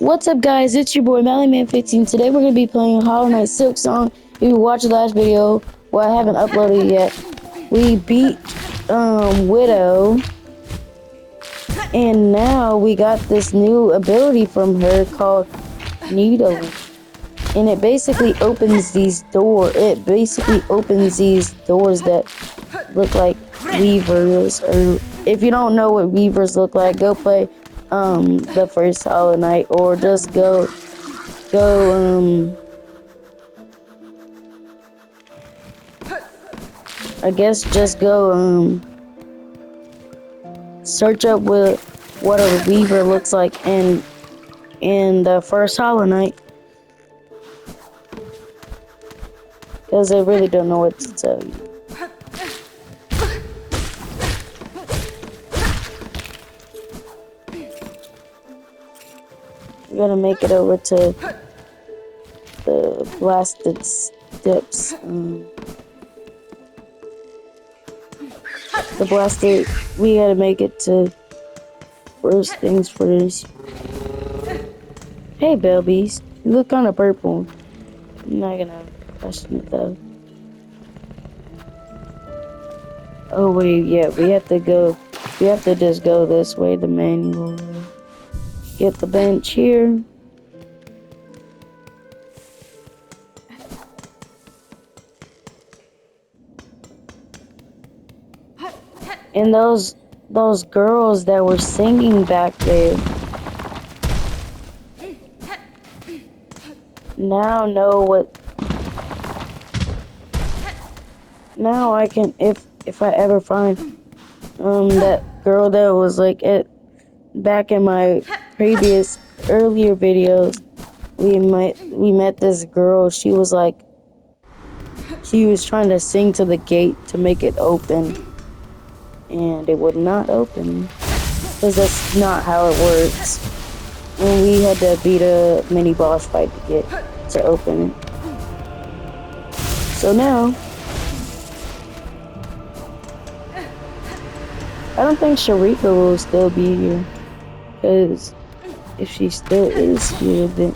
What's up, guys? It's your boy Mellyman15. Today we're gonna be playing Hollow Knight Silksong. If you watched the last video, well, I haven't uploaded it yet. We beat Widow, and now we got this new ability from her called Needle, and it basically opens these doors. It basically opens these doors that look like weavers. Or if you don't know what weavers look like, go play the first Hollow Knight, or just go I guess just go search up what a weaver looks like in the first Hollow Knight, because I really don't know what to tell you. We gotta make it over to the blasted steps. We gotta make it to first things first. Hey, Belbies, you look kind of purple. I'm not gonna question it though. Oh wait, yeah, we have to just go this way, the manual way. Get the bench here. And those girls that were singing back there now know what. Now I can, if I ever find that girl that was like back in my previous earlier videos, we met this girl. She was trying to sing to the gate to make it open, and it would not open because that's not how it works. And we had to beat a mini boss fight to get to open it. So now I don't think Sharika will still be here, because if she still is here, then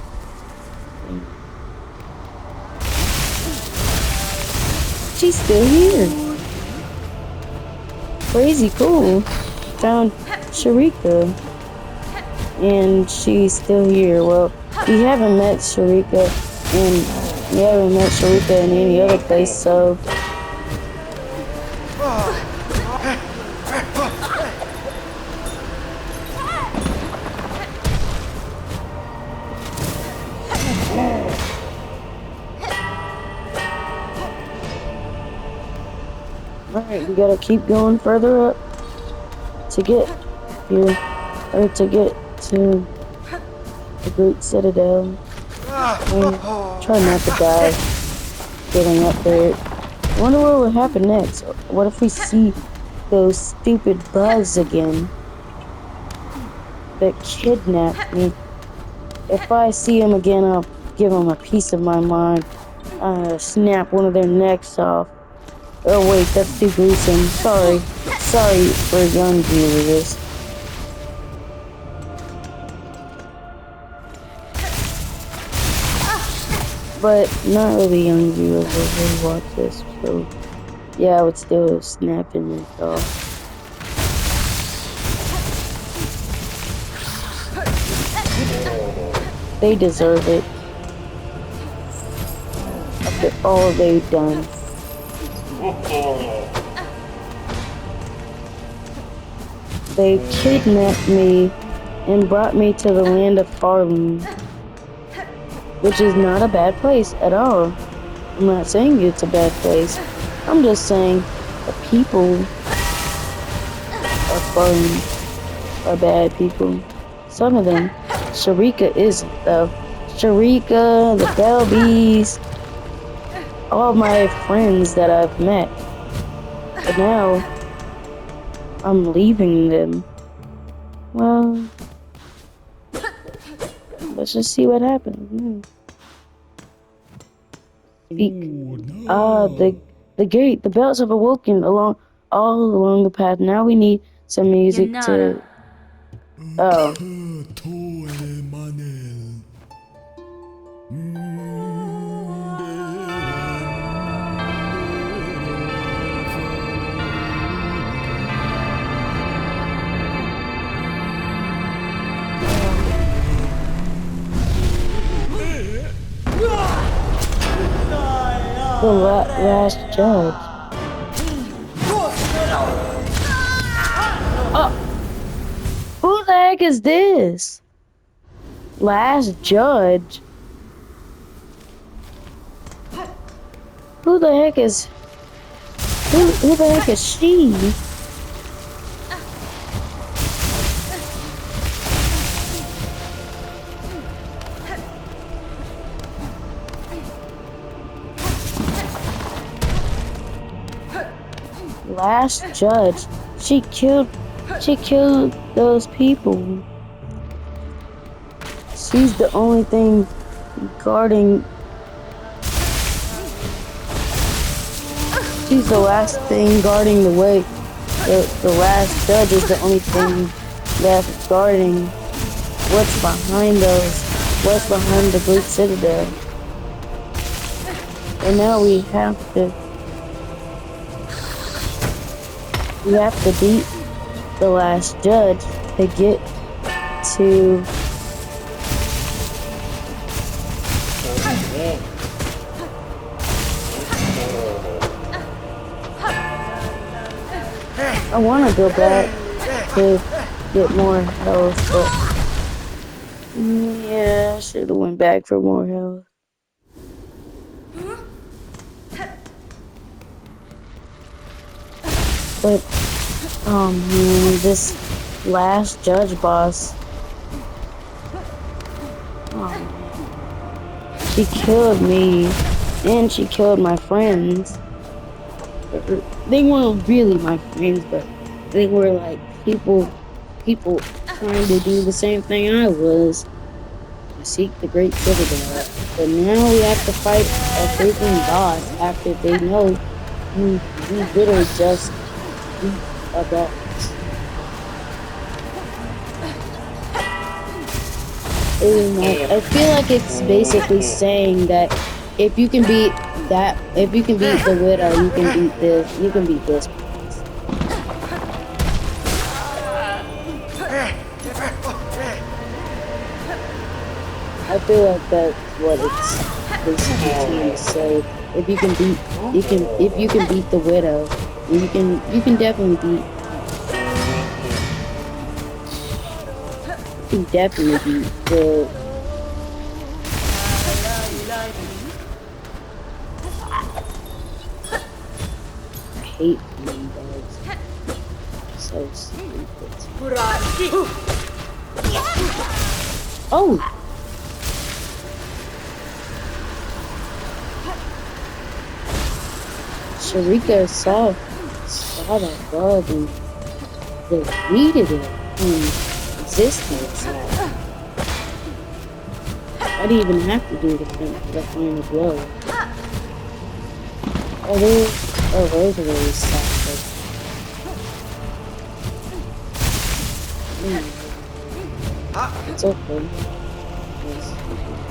she's still here. Crazy cool. Found Sharika, and she's still here. Well, we haven't met Sharika in any other place, so alright, we gotta keep going further up to get here, or to get to the Great Citadel. And try not to die getting up there. I wonder what would happen next. What if we see those stupid bugs again that kidnapped me? If I see them again, I'll give them a piece of my mind. Snap one of their necks off. Oh wait, that's too gruesome. Sorry for young viewers. But not really young viewers will really watch this, so yeah, I would still snap in this off. They deserve it after all they've done. They kidnapped me and brought me to the land of Harlem, which is not a bad place at all. I'm not saying it's a bad place. I'm just saying the people of Harlem are bad people. Some of them. Sharika isn't, though. Sharika, the Belbies, all my friends that I've met. But now I'm leaving them. Well, let's just see what happens. Speak. The gate, the bells have awoken all along the path. Now we need some music to. Oh. The last judge. Oh, who the heck is this? Last judge? Who the heck is... Who the heck is she? Last judge. She killed those people. She's the only thing guarding. She's the last thing guarding the way. The last judge is the only thing that's guarding what's behind the Great Citadel. And now we have to beat the last judge to get to I want to go back to get more health, but yeah, I should have went back for more health. But man, this last judge boss, she killed me and she killed my friends. They weren't really my friends, but they were like people trying to do the same thing I was. Seek the Great Citadel. But now we have to fight a freaking boss after they know we literally just beat a boss. I feel like it's basically saying that if you can beat the widow, you can beat this boss. I feel like that's what it's basically trying to say. If you can beat the widow, you can definitely beat the I hate mean bugs. So stupid. Oh! Sharika saw that bug and deleted it from existence. I didn't even have to do the final blow. Oh, those are really soft. It's okay.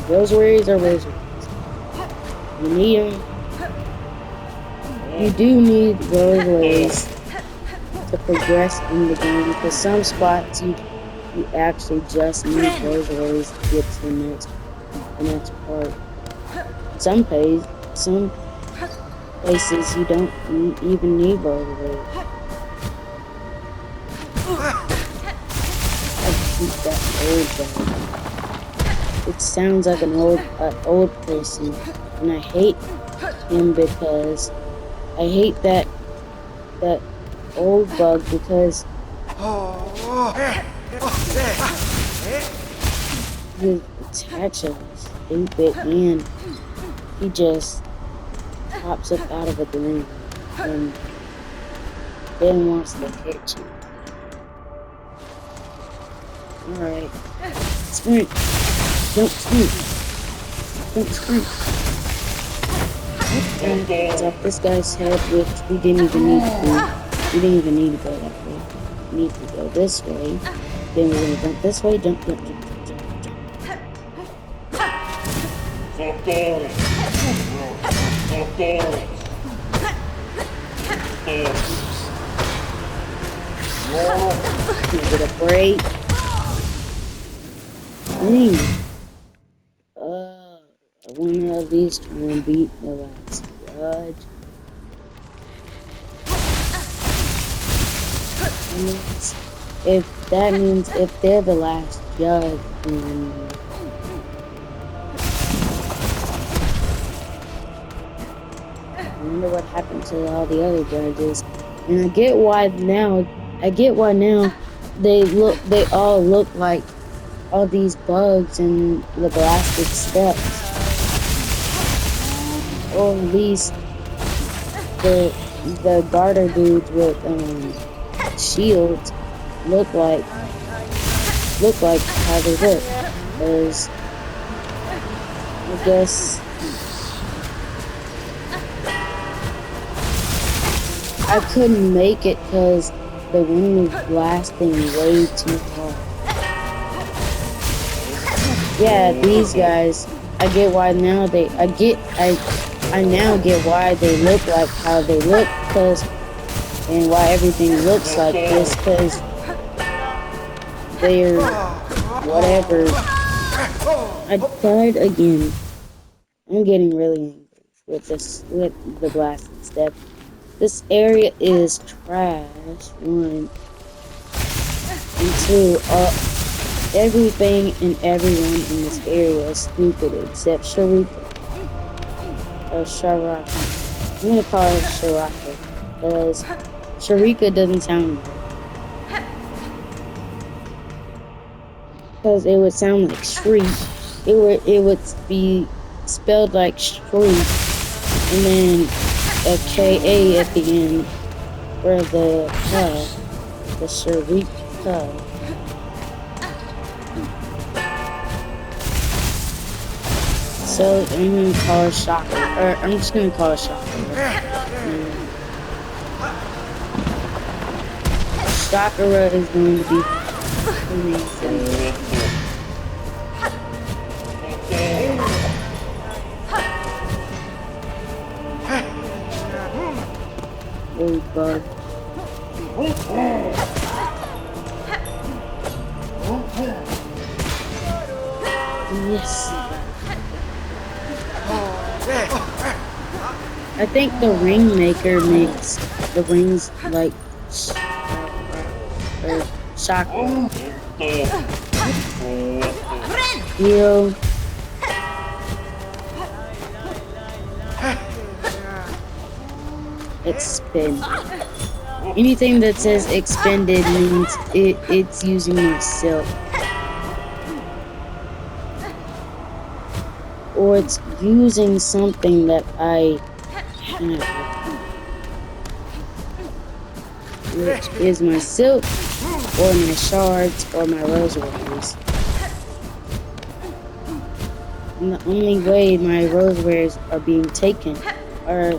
Rosaries are rosaries. You need them. You do need rosaries to progress in the game, because some spots you actually just need rosaries to get to the next part. Some places you don't even need rosaries. I hate that old guy. It sounds like an old person, and I hate him because I hate that old bug because his attacks are stupid and he just pops up out of a green and then wants to hit you. Alright. Sprint. Don't sprint. Don't sprint. And it's off this guy's head, which we didn't even need to do. We didn't even need to go that way. We need to go this way. Then we're gonna jump this way. Jump. Get a break. I want to at least try and beat the last judge. That means if they're the last judge, then I wonder what happened to all the other judges. And I get why now. They all look like all these bugs and the blasted steps. Or at least the garter dudes with shields look like how they look. Because I guess I couldn't make it because the wind was blasting way too hard. Yeah, these guys, I get why now I now get why they look like how they look, and why everything looks like this, because they're whatever. I died again. I'm getting really angry with the blasted step. This area is trash. 1 and 2. Everything and everyone in this area is stupid except Sharika. Or Sharaka. I'm gonna call her Sharaka because Sharika doesn't sound right. Because it would sound like shriek. It would be spelled like shriek, and then a K-A at the end for the Sharika. So I'm gonna call her Shocker, or I'm just gonna call her Shocker. Sakura is going to be amazing. Oh, bug. Yes. I think the ring maker makes the rings like chakra. Heal. Expend. Anything that says expended means it's using myself. Or it's using something that I have, which is my silk, or my shards, or my rosaries. And the only way my rosaries are being taken are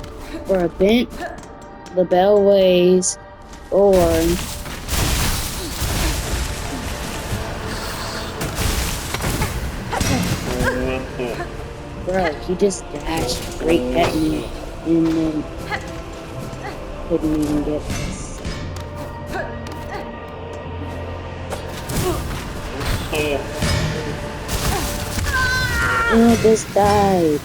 for a bent, the bellways, or bro, he just dashed straight at me and then couldn't even get this. Oh, this died.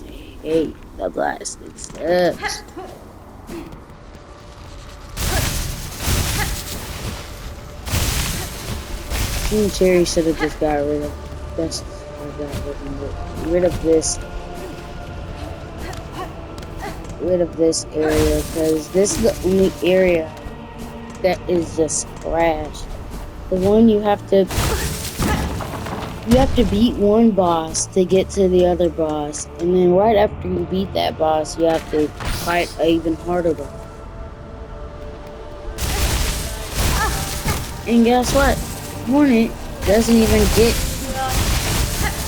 I hate the blasted steps. Cherry should have just got rid of this. Rid of this area, because this is the only area that is just trash. The one you have to beat one boss to get to the other boss, and then right after you beat that boss, you have to fight an even harder one. And guess what? Hornet doesn't even get.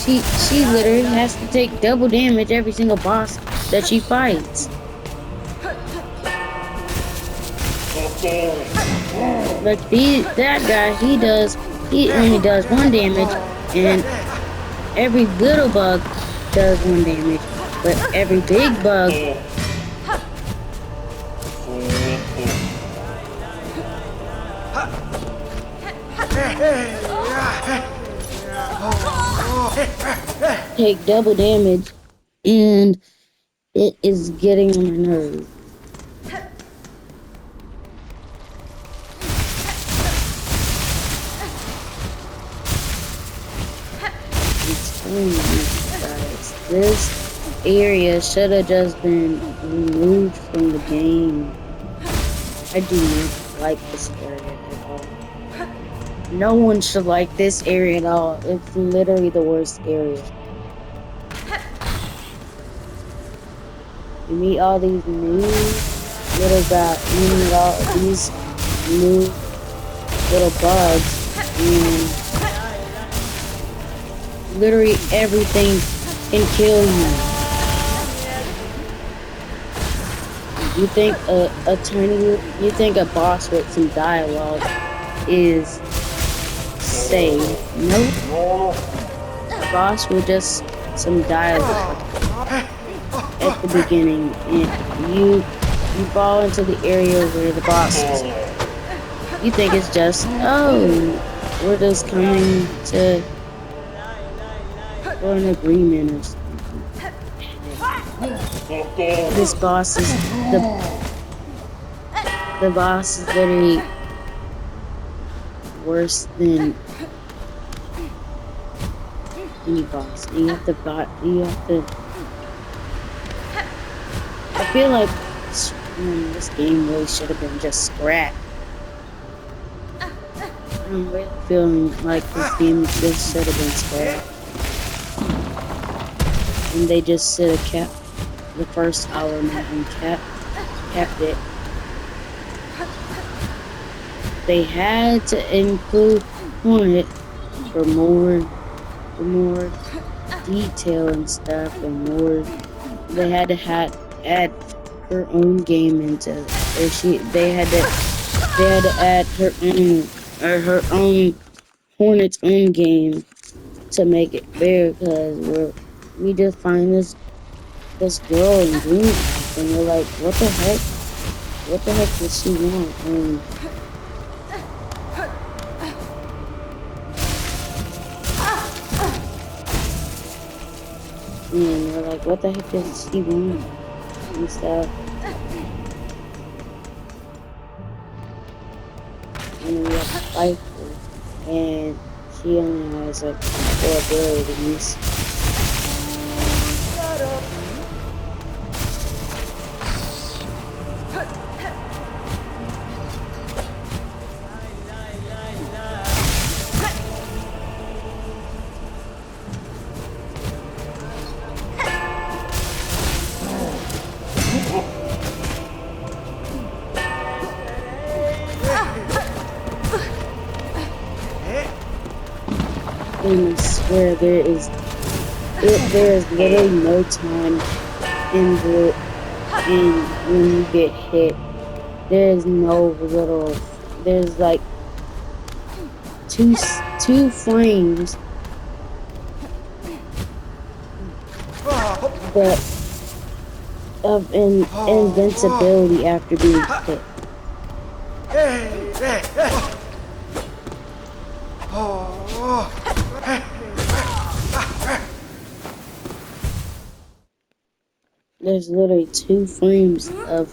She literally has to take double damage every single boss that she fights. Like that guy, he only does 1 damage, and every little bug does 1 damage, but every big bug take double damage, and it is getting on my nerves. I'm telling you guys, this area should have just been removed from the game. I do not like this area at all. No one should like this area at all. It's literally the worst area. You meet all these new little guys, you meet all these new little bugs, and literally everything can kill you. You think you think a boss with some dialogue is safe? Nope. A boss with just some dialogue at the beginning, and you fall into the area where the boss is. You think it's just, oh, we're just coming for an agreement or something. This boss is the boss is literally worse than any boss. You have to. I feel like this game really should have been just scrapped. I'm really feeling like this game just should have been scrapped. And they just should have kept the first hour and kept it. They had to include Hornet for more detail and stuff, and more. They had to add her own game into it. They had to add her own Hornet's own game to make it fair, because we just find this girl in green, and we're like, what the heck does she want? And we're like, what the heck does she want? And stuff. And we have to fight her. And she only has like 4 abilities. And I swear there is literally no time in when you get hit. There's like two frames of invincibility after being hit. There's literally 2 frames of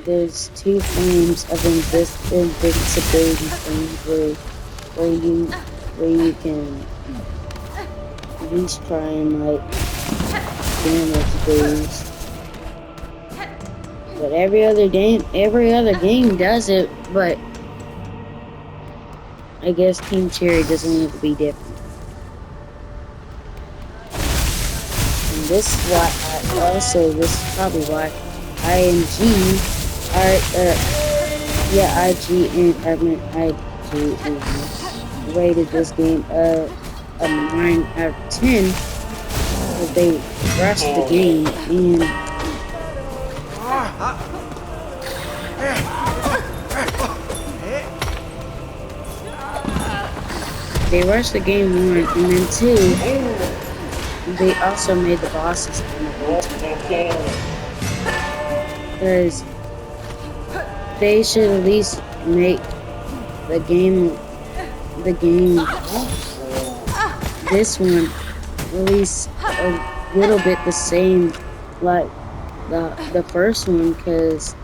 invincibility frames where you can at least try and like damage those. But every other game does it, but I guess King Cherry doesn't want it to be different. This is probably why IG rated this game a 9 out of 10, because they rushed the game and one, and then 2. They also made the bosses kind of brutal, because they should at least make the game this one at least a little bit the same like the first one, because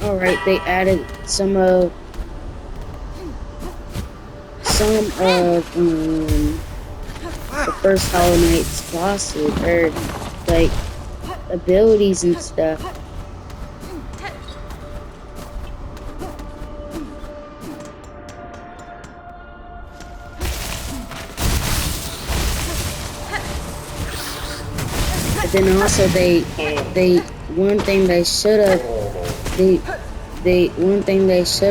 alright, they added some of the first Hollow Knight's bosses or like abilities and stuff. But then also they one thing they should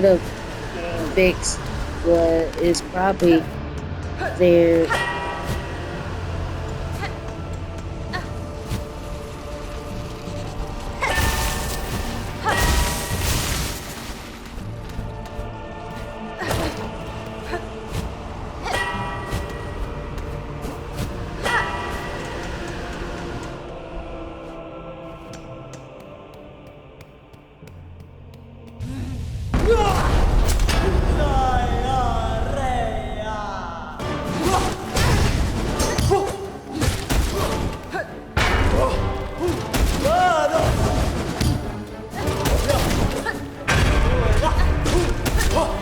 have fixed is probably their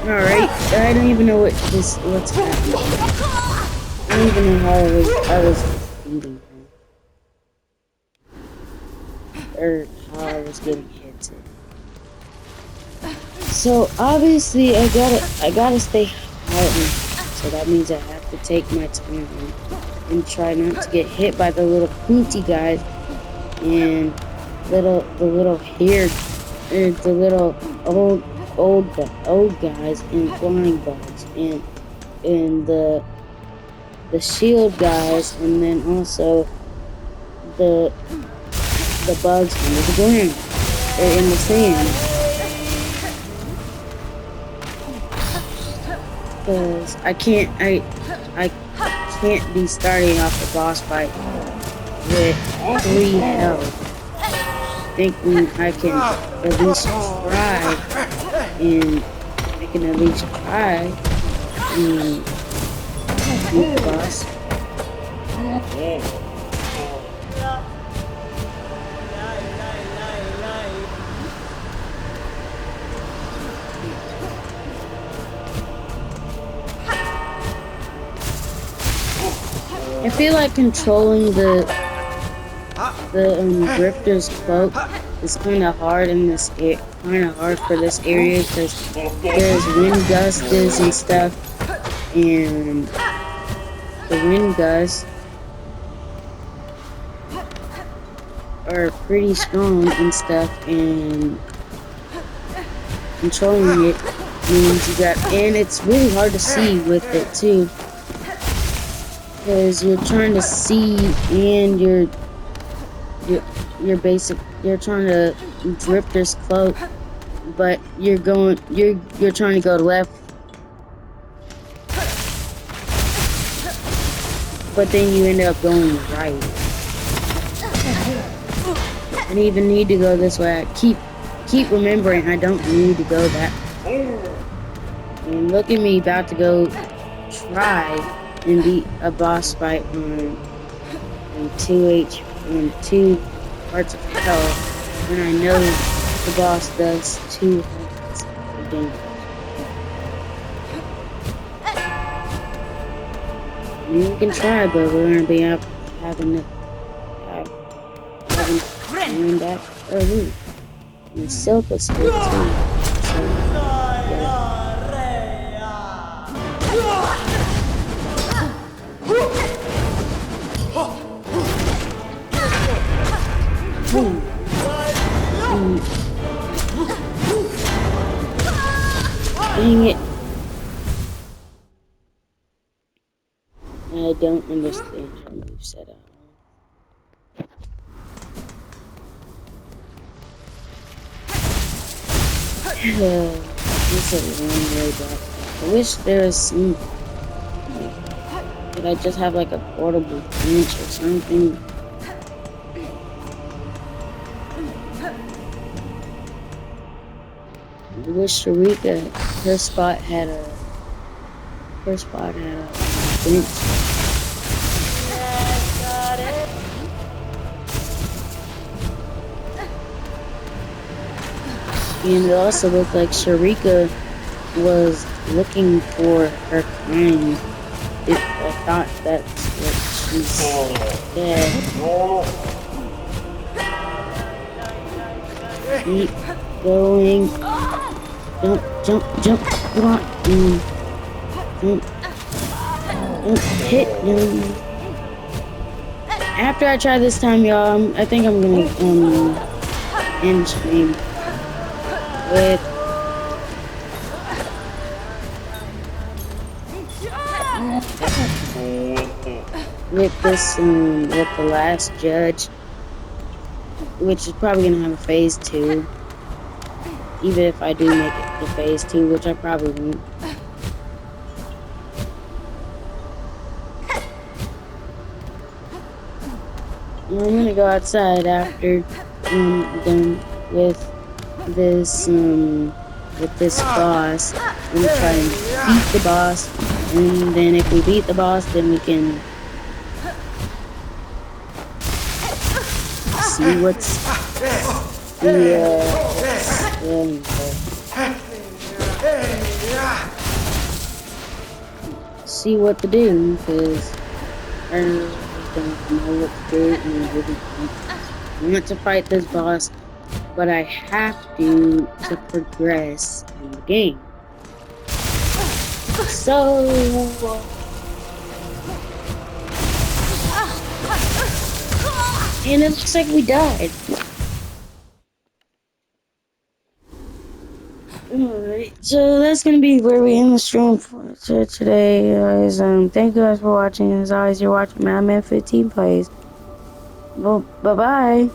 Alright, I don't even know what's happening. I don't even know how I was beating him. Or how I was getting hit. So obviously I gotta stay heightened. So that means I have to take my time and try not to get hit by the little pointy guys and the little haired the little old guys and flying bugs and the shield guys, and then also the bugs under the ground or in the sand. Because I can't be starting off the boss fight with 3 health, thinking I can at least try and beat the boss. I feel like controlling the Grifter's cloak is kind of hard in this for this area, because there's wind gusts and stuff, and the wind gusts are pretty strong and stuff, and controlling it means and it's really hard to see with it too, because you're trying to see and you're trying to Drifter's cloak, but you're trying to go left, but then you end up going right. I don't even need to go this way. I keep remembering I don't need to go that way. And look at me about to go try and beat a boss fight on 2 parts of hell, when I know the boss does 2 hearts of damage. I mean, we can try, but we're gonna be up having that loot. And Silk was good too. So, yeah. Dang it. I don't understand how you set up. This is a long way back. I wish there was some. Could I just have like a portable bench or something? I wish Sharika, her spot had a bench. And it also looked like Sharika was looking for her kind. I thought that's what she said. Keep going. Jump, jump, jump. Come on. Jump. Don't hit him. After I try this time, y'all, I think I'm gonna end stream with with the last judge, which is probably gonna have a phase 2. Even if I do make it to phase 2, which I probably won't. I'm gonna go outside after I'm done with this boss. I'm gonna try and beat the boss, and then if we beat the boss, then we can see what's see what to do, because I really don't know what to do, and I really don't want to fight this boss, but I have to progress in the game. So and it looks like we died. Alright, so that's gonna be where we end the stream for today, guys. Thank you guys for watching. As always, you're watching Madman 15 Plays. Well, bye bye.